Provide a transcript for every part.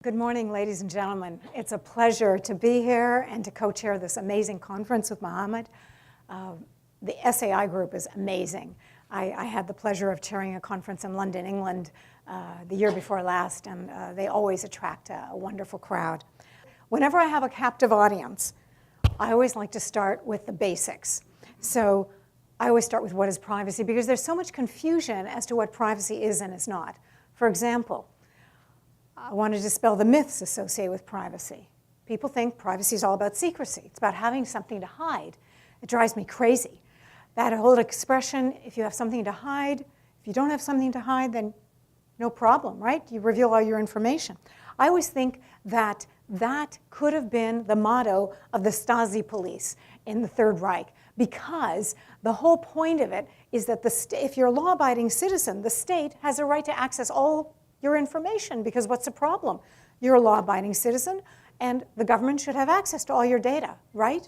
Good morning, ladies and gentlemen. It's a pleasure to be here and to co-chair this amazing conference with Mohammed. The SAI group is amazing. I had the pleasure of chairing a conference in London, England, the year before last, and they always attract a wonderful crowd. Whenever I have a captive audience, I always like to start with the basics. So I always start with what is privacy, because there's so much confusion as to what privacy is and is not. For example, I want to dispel the myths associated with privacy. People think privacy is all about secrecy. It's about having something to hide. It drives me crazy. That whole expression, if you have something to hide, if you don't have something to hide, then no problem, right? You reveal all your information. I always think that that could have been the motto of the Stasi police in the Third Reich, because the whole point of it is that if you're a law-abiding citizen, the state has a right to access all your information, because what's the problem? You're a law-abiding citizen, and the government should have access to all your data, right?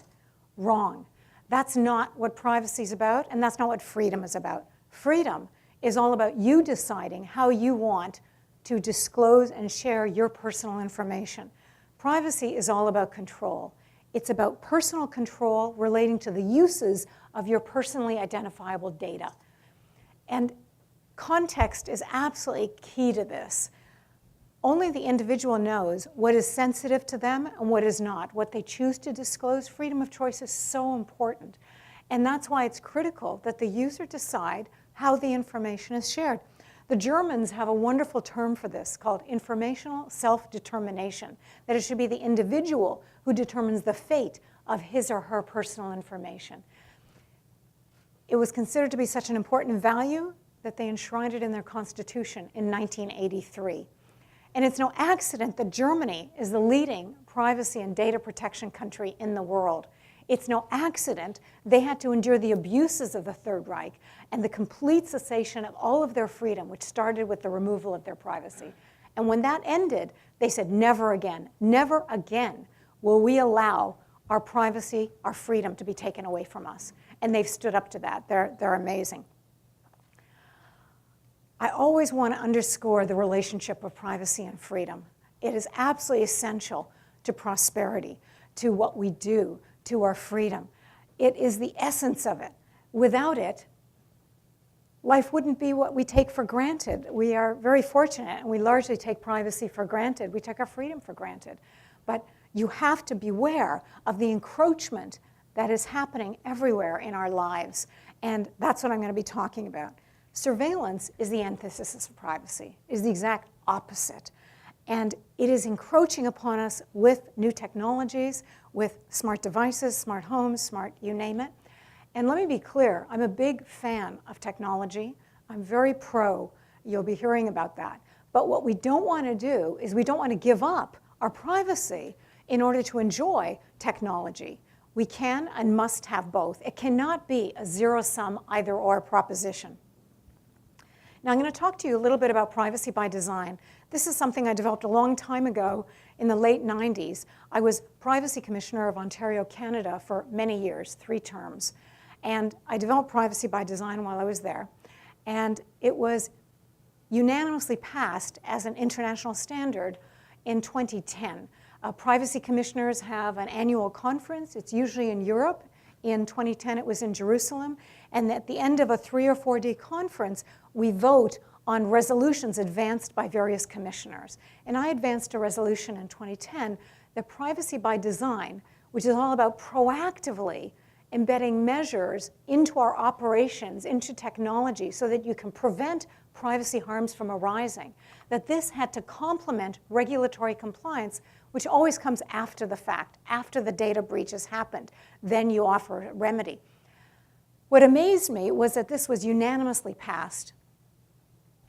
Wrong. That's not what privacy is about, and that's not what freedom is about. Freedom is all about you deciding how you want to disclose and share your personal information. Privacy is all about control. It's about personal control relating to the uses of your personally identifiable data. And context is absolutely key to this. Only the individual knows what is sensitive to them and what is not, what they choose to disclose. Freedom of choice is so important. And that's why it's critical that the user decide how the information is shared. The Germans have a wonderful term for this called informational self-determination, that it should be the individual who determines the fate of his or her personal information. It was considered to be such an important value that they enshrined it in their constitution in 1983. And it's no accident that Germany is the leading privacy and data protection country in the world. It's no accident they had to endure the abuses of the Third Reich and the complete cessation of all of their freedom, which started with the removal of their privacy. And when that ended, they said, never again will we allow our privacy, our freedom to be taken away from us. And they've stood up to that. They're amazing. I always want to underscore the relationship of privacy and freedom. It is absolutely essential to prosperity, to what we do, to our freedom. It is the essence of it. Without it, life wouldn't be what we take for granted. We are very fortunate, and we largely take privacy for granted. We take our freedom for granted. But you have to beware of the encroachment that is happening everywhere in our lives. And that's what I'm going to be talking about. Surveillance is the antithesis of privacy, is the exact opposite. And it is encroaching upon us with new technologies, with smart devices, smart homes, smart you name it. And let me be clear, I'm a big fan of technology. I'm very pro. You'll be hearing about that. But what we don't want to do is we don't want to give up our privacy in order to enjoy technology. We can and must have both. It cannot be a zero-sum either-or proposition. Now, I'm going to talk to you a little bit about privacy by design. This is something I developed a long time ago in the late 90s. I was Privacy Commissioner of Ontario, Canada for many years, 3 terms. And I developed privacy by design while I was there. And it was unanimously passed as an international standard in 2010. Privacy commissioners have an annual conference. It's usually in Europe. In 2010, it was in Jerusalem. And at the end of a 3 or 4 day conference, we vote on resolutions advanced by various commissioners. And I advanced a resolution in 2010 that privacy by design, which is all about proactively embedding measures into our operations, into technology, so that you can prevent privacy harms from arising, that this had to complement regulatory compliance, which always comes after the fact, after the data breach has happened. Then you offer a remedy. What amazed me was that this was unanimously passed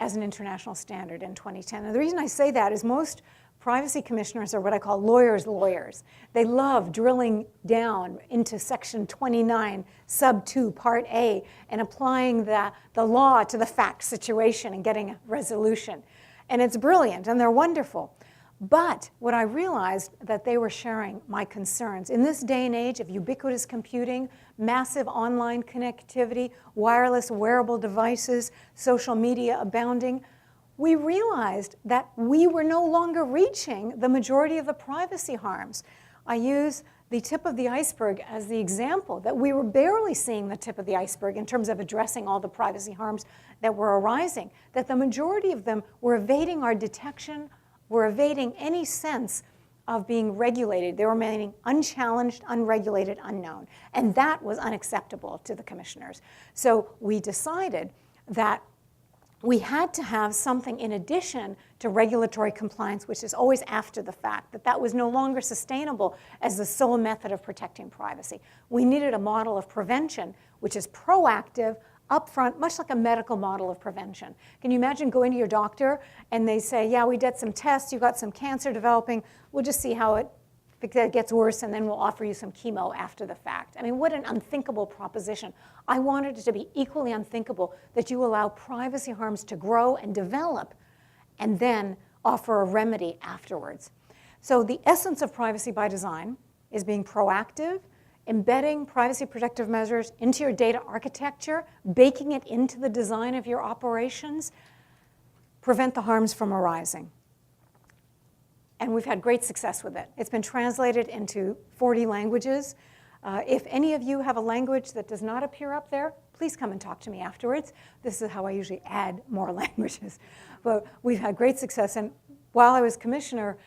as an international standard in 2010. And the reason I say that is most privacy commissioners are what I call lawyers. They love drilling down into Section 29, Sub 2, Part A, and applying the law to the fact situation and getting a resolution. And it's brilliant, and they're wonderful. But what I realized that they were sharing my concerns. In this day and age of ubiquitous computing, massive online connectivity, wireless wearable devices, social media abounding, we realized that we were no longer reaching the majority of the privacy harms. I use the tip of the iceberg as the example, that we were barely seeing the tip of the iceberg in terms of addressing all the privacy harms that were arising, that the majority of them were evading our detection, were evading any sense of being regulated. They were remaining unchallenged, unregulated, unknown. And that was unacceptable to the commissioners. So we decided that we had to have something in addition to regulatory compliance, which is always after the fact, that was no longer sustainable as the sole method of protecting privacy. We needed a model of prevention, which is proactive, upfront, much like a medical model of prevention. Can you imagine going to your doctor and they say, yeah, we did some tests, you got some cancer developing, we'll just see how it gets worse, and then we'll offer you some chemo after the fact. I mean, what an unthinkable proposition. I wanted it to be equally unthinkable that you allow privacy harms to grow and develop and then offer a remedy afterwards. So the essence of privacy by design is being proactive, embedding privacy protective measures into your data architecture, baking it into the design of your operations, prevent the harms from arising. And we've had great success with it. It's been translated into 40 languages. If any of you have a language that does not appear up there, please come and talk to me afterwards. This is how I usually add more languages. But we've had great success. And while I was commissioner,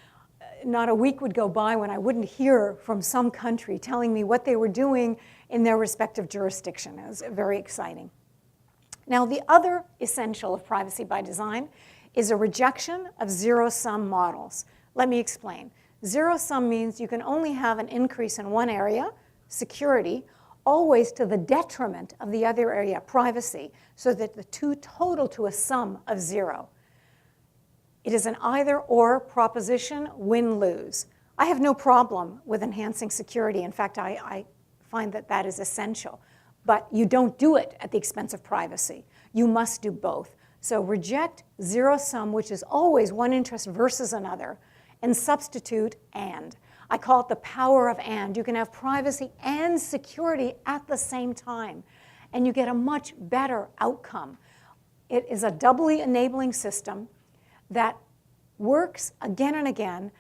not a week would go by when I wouldn't hear from some country telling me what they were doing in their respective jurisdiction. It was very exciting. Now, the other essential of privacy by design is a rejection of zero-sum models. Let me explain. Zero-sum means you can only have an increase in one area, security, always to the detriment of the other area, privacy, so that the two total to a sum of zero. It is an either-or proposition, win-lose. I have no problem with enhancing security. In fact, I find that that is essential. But you don't do it at the expense of privacy. You must do both. So reject zero-sum, which is always one interest versus another, and substitute and. I call it the power of and. You can have privacy and security at the same time, and you get a much better outcome. It is a doubly enabling system that works again and again.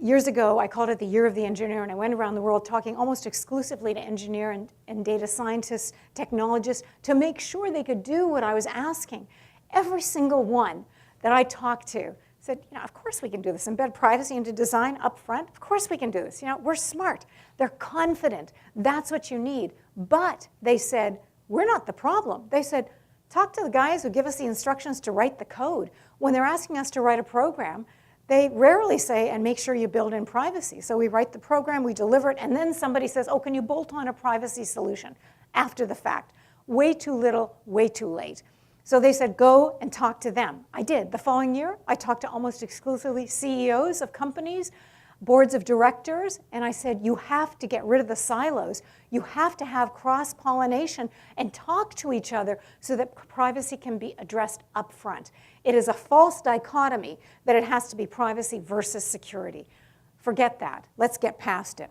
Years ago, I called it the Year of the Engineer, and I went around the world talking almost exclusively to engineer and data scientists, technologists, to make sure they could do what I was asking. Every single one that I talked to said, of course we can do this. Embed privacy into design up front. Of course we can do this. We're smart. They're confident. That's what you need. But they said, we're not the problem. They said, talk to the guys who give us the instructions to write the code. When they're asking us to write a program, they rarely say, and make sure you build in privacy. So we write the program, we deliver it, and then somebody says, oh, can you bolt on a privacy solution after the fact? Way too little, way too late. So they said, go and talk to them. I did. The following year, I talked to almost exclusively CEOs of companies, boards of directors, and I said, you have to get rid of the silos. You have to have cross-pollination and talk to each other so that privacy can be addressed up front. It is a false dichotomy that it has to be privacy versus security. Forget that. Let's get past it.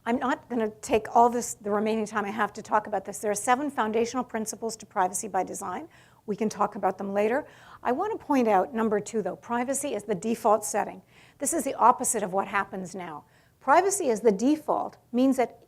I'm not going to take all the remaining time I have to talk about this. There are 7 foundational principles to privacy by design. We can talk about them later. I want to point out, number 2, though, privacy is the default setting. This is the opposite of what happens now. Privacy as the default means that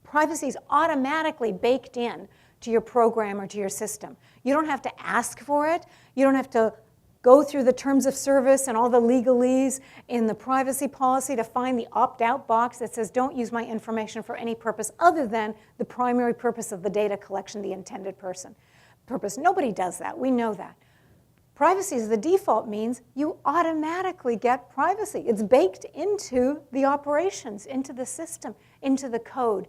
privacy is automatically baked in to your program or to your system. You don't have to ask for it. You don't have to go through the terms of service and all the legalese in the privacy policy to find the opt-out box that says don't use my information for any purpose other than the primary purpose of the data collection, the intended purpose. Nobody does that. We know that. Privacy as the default means you automatically get privacy. It's baked into the operations, into the system, into the code.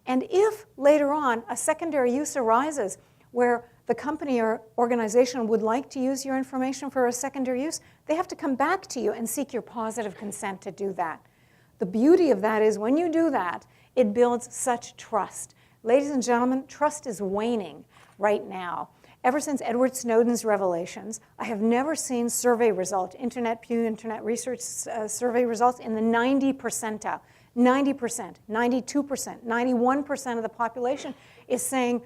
And if later on a secondary use arises where the company or organization would like to use your information for a secondary use, they have to come back to you and seek your positive consent to do that. The beauty of that is when you do that, it builds such trust. Ladies and gentlemen, trust is waning right now. Ever since Edward Snowden's revelations, I have never seen survey results, Pew Internet Research survey results in the 90 percentile. 90%, 92%, 91% of the population is saying,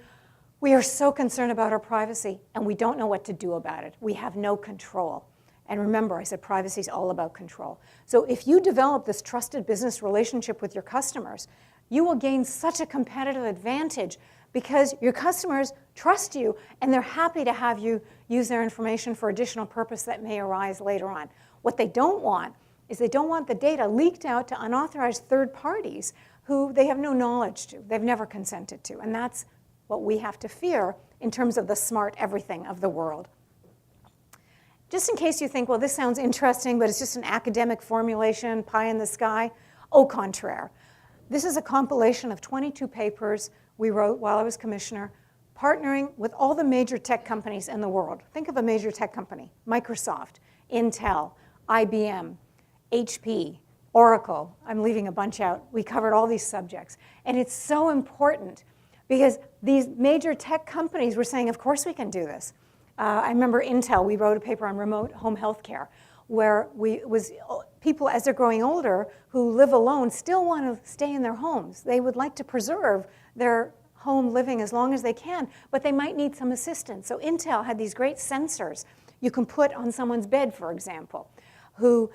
We are so concerned about our privacy, and we don't know what to do about it. We have no control. And remember, I said privacy is all about control. So if you develop this trusted business relationship with your customers, you will gain such a competitive advantage because your customers trust you and they're happy to have you use their information for additional purpose that may arise later on. What they don't want is they don't want the data leaked out to unauthorized third parties who they have no knowledge to, they've never consented to. And that's what we have to fear in terms of the smart everything of the world. Just in case you think, well, this sounds interesting, but it's just an academic formulation, pie in the sky, au contraire. This is a compilation of 22 papers we wrote while I was commissioner, partnering with all the major tech companies in the world. Think of a major tech company: Microsoft, Intel, IBM, HP, Oracle. I'm leaving a bunch out. We covered all these subjects. And it's so important because these major tech companies were saying, of course we can do this. I remember Intel, we wrote a paper on remote home health care where people, as they're growing older, who live alone, still want to stay in their homes. They would like to preserve their home living as long as they can, but they might need some assistance. So Intel had these great sensors you can put on someone's bed, for example, who,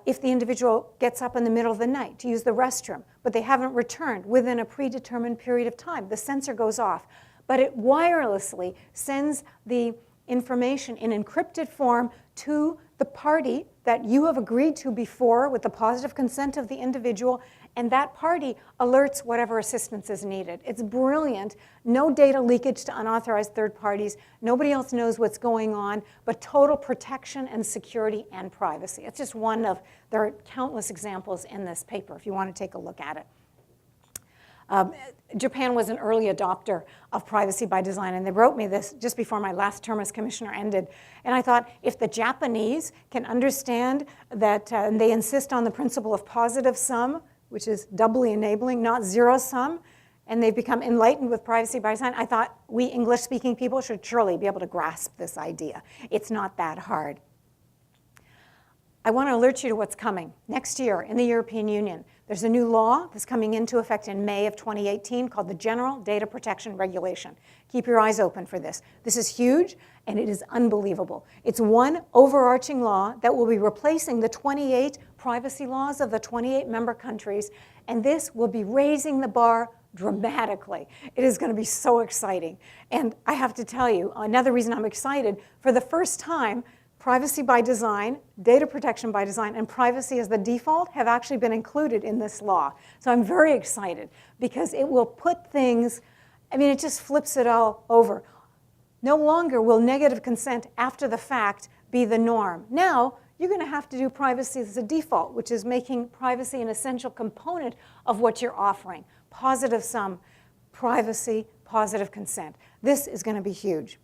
if the individual gets up in the middle of the night to use the restroom, but they haven't returned within a predetermined period of time, the sensor goes off. But it wirelessly sends the information in encrypted form to the party that you have agreed to before with the positive consent of the individual, and that party alerts whatever assistance is needed. It's brilliant. No data leakage to unauthorized third parties. Nobody else knows what's going on, but total protection and security and privacy. It's just one of, there are countless examples in this paper if you want to take a look at it. Japan was an early adopter of privacy by design, and they wrote me this just before my last term as commissioner ended. And I thought, if the Japanese can understand that, and they insist on the principle of positive sum, which is doubly enabling, not zero sum, and they've become enlightened with privacy by design, I thought we English-speaking people should surely be able to grasp this idea. It's not that hard. I want to alert you to what's coming. Next year in the European Union, there's a new law that's coming into effect in May of 2018 called the General Data Protection Regulation. Keep your eyes open for this. This is huge, and it is unbelievable. It's one overarching law that will be replacing the 28 privacy laws of the 28 member countries, and this will be raising the bar dramatically. It is going to be so exciting. And I have to tell you, another reason I'm excited, for the first time, privacy by design, data protection by design, and privacy as the default have actually been included in this law. So I'm very excited because it will put things, I mean, it just flips it all over. No longer will negative consent after the fact be the norm. Now, you're going to have to do privacy as a default, which is making privacy an essential component of what you're offering. Positive sum, privacy, positive consent. This is going to be huge.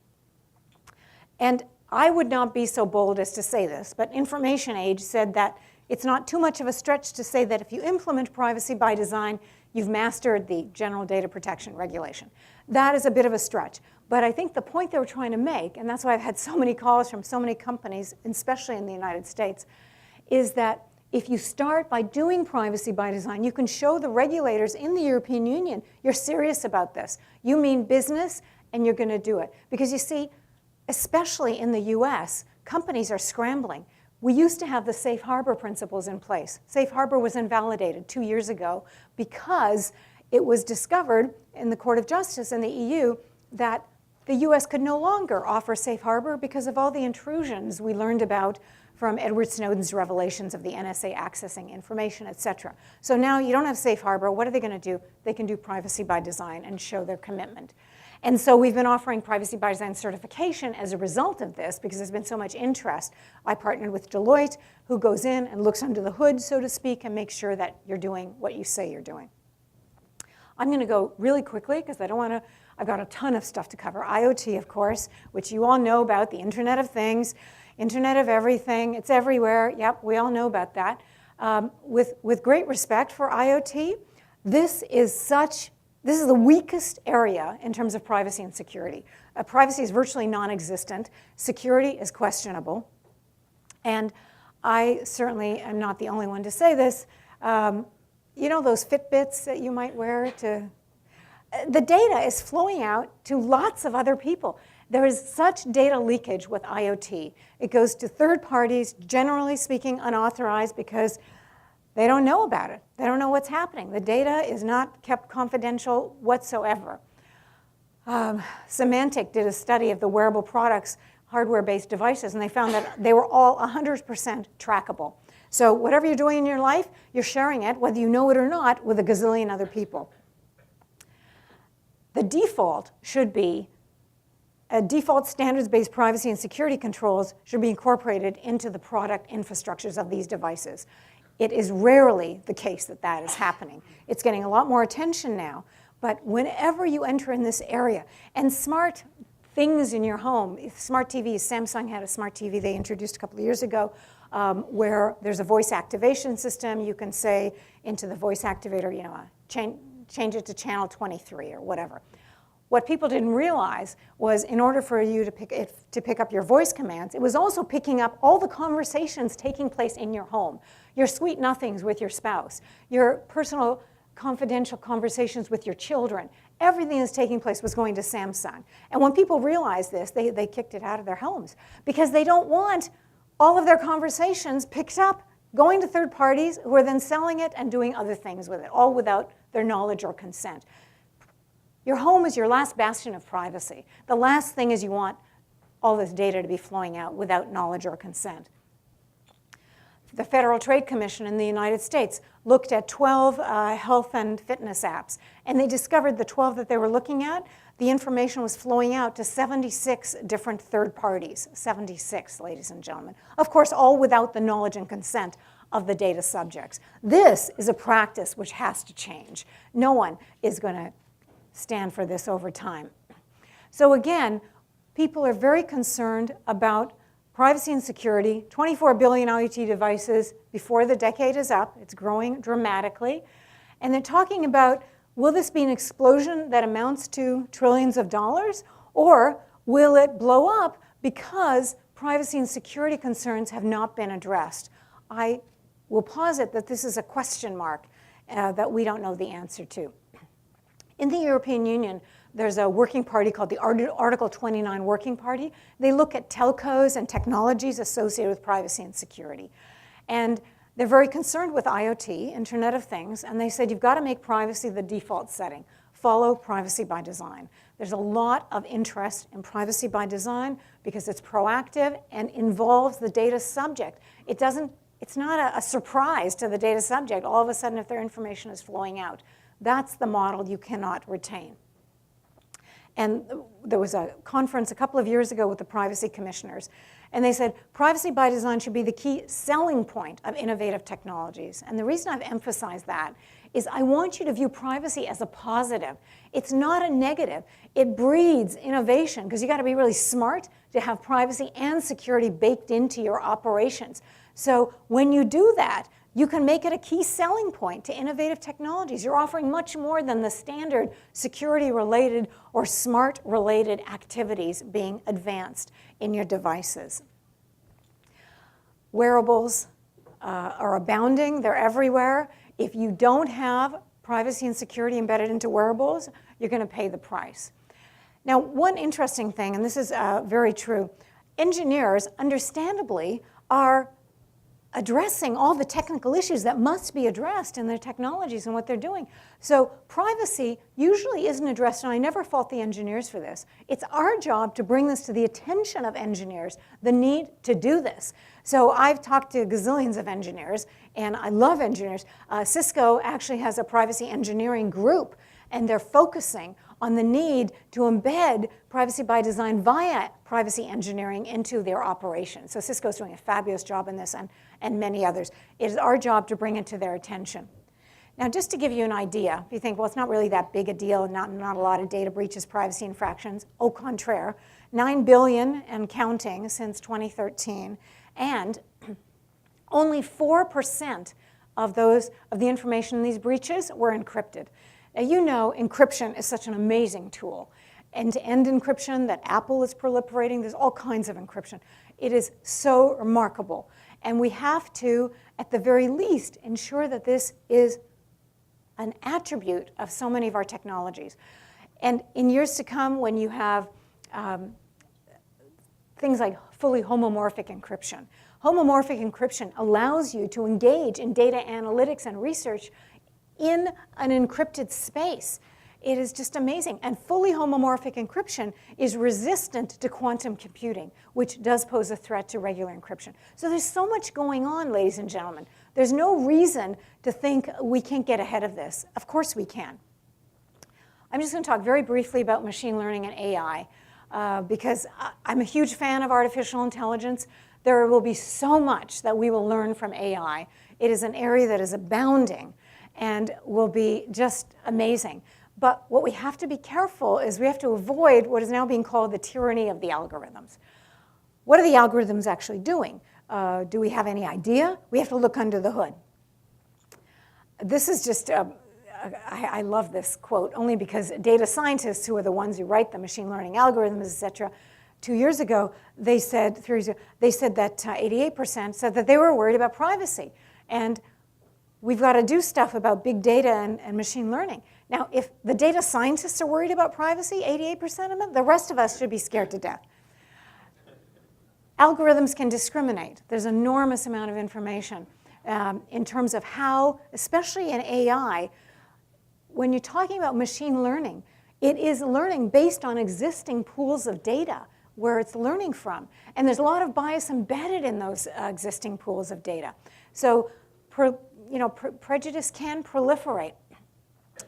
And I would not be so bold as to say this, but Information Age said that it's not too much of a stretch to say that if you implement privacy by design, you've mastered the General Data Protection Regulation. That is a bit of a stretch. But I think the point they were trying to make, and that's why I've had so many calls from so many companies, especially in the United States, is that if you start by doing privacy by design, you can show the regulators in the European Union you're serious about this. You mean business, and you're going to do it. Because you see, especially in the US, companies are scrambling. We used to have the safe harbor principles in place. Safe harbor was invalidated 2 years ago because it was discovered in the Court of Justice in the EU that the US could no longer offer safe harbor because of all the intrusions we learned about from Edward Snowden's revelations of the NSA accessing information, et cetera. So now you don't have safe harbor. What are they going to do? They can do privacy by design and show their commitment. And so we've been offering privacy by design certification as a result of this because there's been so much interest. I partnered with Deloitte, who goes in and looks under the hood, so to speak, and makes sure that you're doing what you say you're doing. I'm going to go really quickly because I don't want to, I've got a ton of stuff to cover. IoT, of course, which you all know about, the Internet of Things, Internet of Everything, it's everywhere. Yep, we all know about that. With great respect for IoT, this is the weakest area in terms of privacy and security. Privacy is virtually non-existent. Security is questionable. And I certainly am not the only one to say this. You know those Fitbits that you might wear to, the data is flowing out to lots of other people. There is such data leakage with IoT. It goes to third parties, generally speaking, unauthorized, because they don't know about it. They don't know what's happening. The data is not kept confidential whatsoever. Symantec did a study of the wearable products, hardware-based devices, and they found that they were all 100% trackable. So whatever you're doing in your life, you're sharing it, whether you know it or not, with a gazillion other people. The default should be default standards-based privacy and security controls should be incorporated into the product infrastructures of these devices. It is rarely the case that that is happening. It's getting a lot more attention now, but whenever you enter in this area, and smart things in your home, smart TVs, Samsung had a smart TV they introduced a couple of years ago, where there's a voice activation system. You can say into the voice activator, you know, change it to channel 23 or whatever. What people didn't realize was in order for you to pick up your voice commands, it was also picking up all the conversations taking place in your home, your sweet nothings with your spouse, your personal confidential conversations with your children. Everything that's taking place was going to Samsung. And when people realized this, they kicked it out of their homes because they don't want all of their conversations picked up, going to third parties who are then selling it and doing other things with it, all without their knowledge or consent. Your home is your last bastion of privacy. The last thing is you want all this data to be flowing out without knowledge or consent. The Federal Trade Commission in the United States looked at 12 health and fitness apps, and they discovered the 12 that they were looking at, the information was flowing out to 76 different third parties. 76, ladies and gentlemen. Of course, all without the knowledge and consent of the data subjects. This is a practice which has to change. No one is going to stand for this over time. So again, people are very concerned about privacy and security. 24 billion IoT devices before the decade is up. It's growing dramatically. And they're talking about, will this be an explosion that amounts to trillions of dollars? Or will it blow up because privacy and security concerns have not been addressed? I will posit that this is a question mark that we don't know the answer to. In the European Union, there's a working party called the Article 29 Working Party. They look at telcos and technologies associated with privacy and security. And they're very concerned with IoT, Internet of Things, and they said you've got to make privacy the default setting. Follow privacy by design. There's a lot of interest in privacy by design because it's proactive and involves the data subject. It's not a surprise to the data subject all of a sudden if their information is flowing out. That's the model you cannot retain. And there was a conference a couple of years ago with the privacy commissioners, and they said privacy by design should be the key selling point of innovative technologies. And the reason I've emphasized that is I want you to view privacy as a positive. It's not a negative. It breeds innovation because you got to be really smart to have privacy and security baked into your operations. So when you do that, you can make it a key selling point to innovative technologies. You're offering much more than the standard security-related or smart-related activities being advanced in your devices. Wearables are abounding. They're everywhere. If you don't have privacy and security embedded into wearables, you're going to pay the price. Now, one interesting thing, and this is very true, engineers, understandably, are addressing all the technical issues that must be addressed in their technologies and what they're doing. So privacy usually isn't addressed, and I never fault the engineers for this. It's our job to bring this to the attention of engineers, the need to do this. So I've talked to gazillions of engineers, and I love engineers. Cisco actually has a privacy engineering group, and they're focusing on the need to embed privacy by design via privacy engineering into their operations. So Cisco's doing a fabulous job in this, and many others. It is our job to bring it to their attention. Now, just to give you an idea, if you think, well, it's not really that big a deal, not a lot of data breaches, privacy infractions, au contraire, 9 billion and counting since 2013, and only 4% of the information in these breaches were encrypted. Now, you know encryption is such an amazing tool. End-to-end encryption that Apple is proliferating, there's all kinds of encryption. It is so remarkable. And we have to, at the very least, ensure that this is an attribute of so many of our technologies. And in years to come, when you have things like fully homomorphic encryption. Homomorphic encryption allows you to engage in data analytics and research in an encrypted space. It is just amazing. And fully homomorphic encryption is resistant to quantum computing, which does pose a threat to regular encryption. So there's so much going on, ladies and gentlemen. There's no reason to think we can't get ahead of this. Of course we can. I'm just going to talk very briefly about machine learning and AI because I'm a huge fan of artificial intelligence. There will be so much that we will learn from AI. It is an area that is abounding and will be just amazing. But what we have to be careful is we have to avoid what is now being called the tyranny of the algorithms. What are the algorithms actually doing? Do we have any idea? We have to look under the hood. This is just, I love this quote, only because data scientists, who are the ones who write the machine learning algorithms, et cetera, 2 years ago, they said, 3 years ago, they said that 88% said that they were worried about privacy. And we've got to do stuff about big data and machine learning. Now, if the data scientists are worried about privacy, 88% of them, the rest of us should be scared to death. Algorithms can discriminate. There's an enormous amount of information in terms of how, especially in AI, when you're talking about machine learning, it is learning based on existing pools of data where it's learning from. And there's a lot of bias embedded in those existing pools of data. So prejudice can proliferate.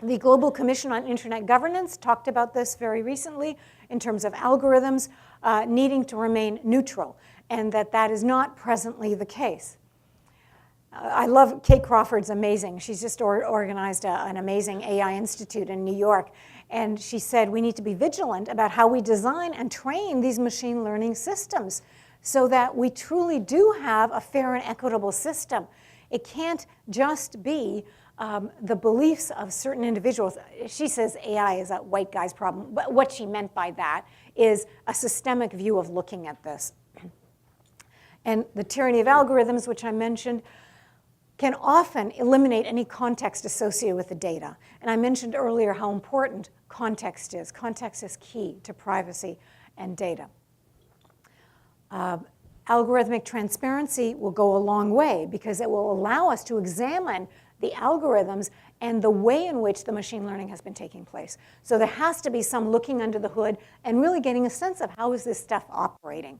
The Global Commission on Internet Governance talked about this very recently in terms of algorithms needing to remain neutral, and that is not presently the case. I love Kate Crawford's amazing. She's just organized an amazing AI institute in New York, and she said we need to be vigilant about how we design and train these machine learning systems so that we truly do have a fair and equitable system. It can't just be the beliefs of certain individuals. She says AI is a white guy's problem, but what she meant by that is a systemic view of looking at this. And the tyranny of algorithms, which I mentioned, can often eliminate any context associated with the data. And I mentioned earlier how important context is. Context is key to privacy and data. Algorithmic transparency will go a long way because it will allow us to examine the algorithms and the way in which the machine learning has been taking place. So there has to be some looking under the hood and really getting a sense of how is this stuff operating.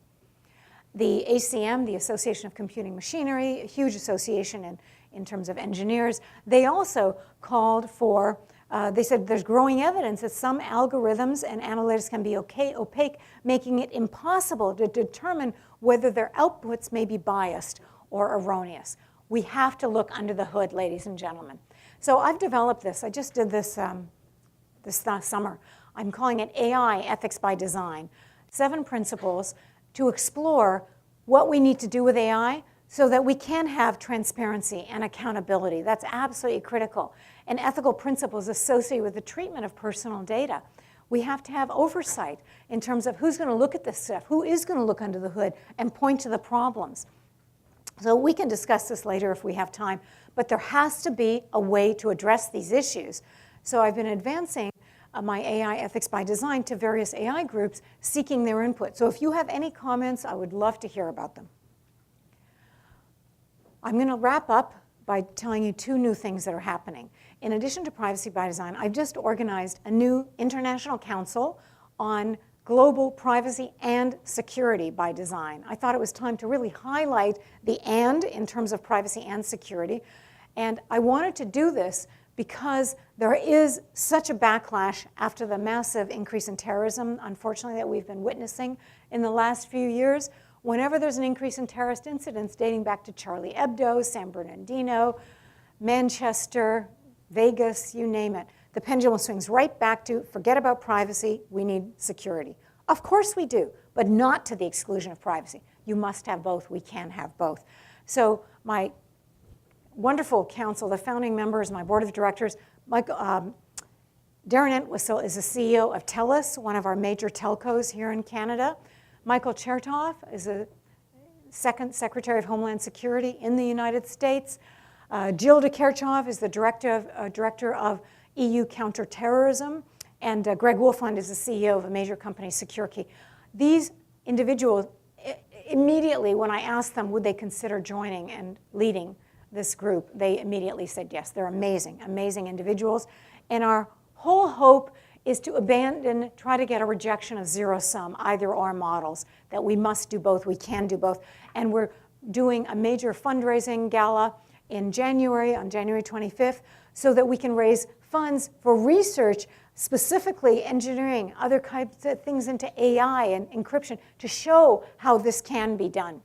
The ACM, the Association of Computing Machinery, a huge association in terms of engineers, they also called for, they said there's growing evidence that some algorithms and analytics can be opaque, making it impossible to determine whether their outputs may be biased or erroneous. We have to look under the hood, ladies and gentlemen. So I've developed this. I just did this this summer. I'm calling it AI Ethics by Design. 7 principles to explore what we need to do with AI so that we can have transparency and accountability. That's absolutely critical. And ethical principles associated with the treatment of personal data. We have to have oversight in terms of who's going to look at this stuff, who is going to look under the hood and point to the problems. So we can discuss this later if we have time, but there has to be a way to address these issues. So I've been advancing my AI Ethics by Design to various AI groups seeking their input. So if you have any comments, I would love to hear about them. I'm going to wrap up by telling you 2 new things that are happening. In addition to Privacy by Design, I've just organized a new international council on global privacy and security by design. I thought it was time to really highlight the and in terms of privacy and security. And I wanted to do this because there is such a backlash after the massive increase in terrorism, unfortunately, that we've been witnessing in the last few years. Whenever there's an increase in terrorist incidents dating back to Charlie Hebdo, San Bernardino, Manchester, Vegas, you name it, the pendulum swings right back to forget about privacy, we need security. Of course we do, but not to the exclusion of privacy. You must have both. We can have both. So my wonderful council, the founding members, my board of directors, Darren Entwistle is the CEO of TELUS, one of our major telcos here in Canada. Michael Chertoff is the second Secretary of Homeland Security in the United States. Jill de Kerchove is the director of EU counterterrorism and Greg Wolfland is the CEO of a major company, SecureKey. These individuals, immediately when I asked them would they consider joining and leading this group, they immediately said yes. They're amazing, amazing individuals. And our whole hope is to try to get a rejection of zero-sum, either-or models, that we must do both, we can do both. And we're doing a major fundraising gala in January, on January 25th, so that we can raise funds for research, specifically engineering, other kinds of things into AI and encryption, to show how this can be done.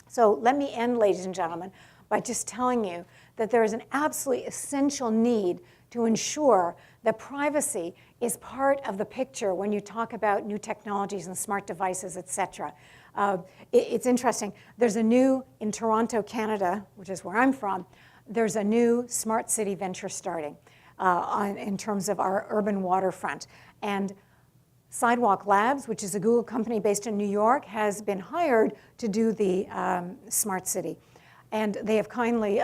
So let me end, ladies and gentlemen, by just telling you that there is an absolutely essential need to ensure that privacy is part of the picture when you talk about new technologies and smart devices, et cetera. It's interesting. There's a new, in Toronto, Canada, which is where I'm from, there's a new smart city venture starting in terms of our urban waterfront. And Sidewalk Labs, which is a Google company based in New York, has been hired to do the smart city. And they have kindly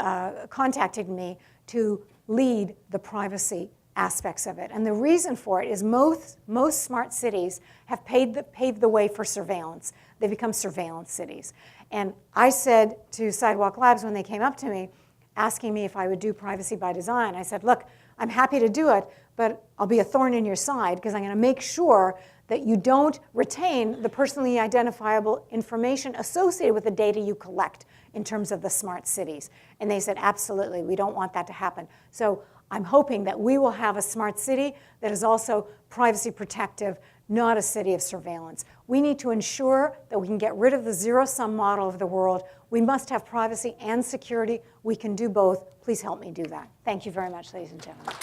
contacted me to lead the privacy aspects of it. And the reason for it is most smart cities have paved the way for surveillance. They become surveillance cities. And I said to Sidewalk Labs when they came up to me, asking me if I would do privacy by design, I said, look, I'm happy to do it, but I'll be a thorn in your side because I'm going to make sure that you don't retain the personally identifiable information associated with the data you collect in terms of the smart cities. And they said, absolutely, we don't want that to happen. So I'm hoping that we will have a smart city that is also privacy protective, not a city of surveillance. We need to ensure that we can get rid of the zero-sum model of the world. We must have privacy and security. We can do both. Please help me do that. Thank you very much, ladies and gentlemen.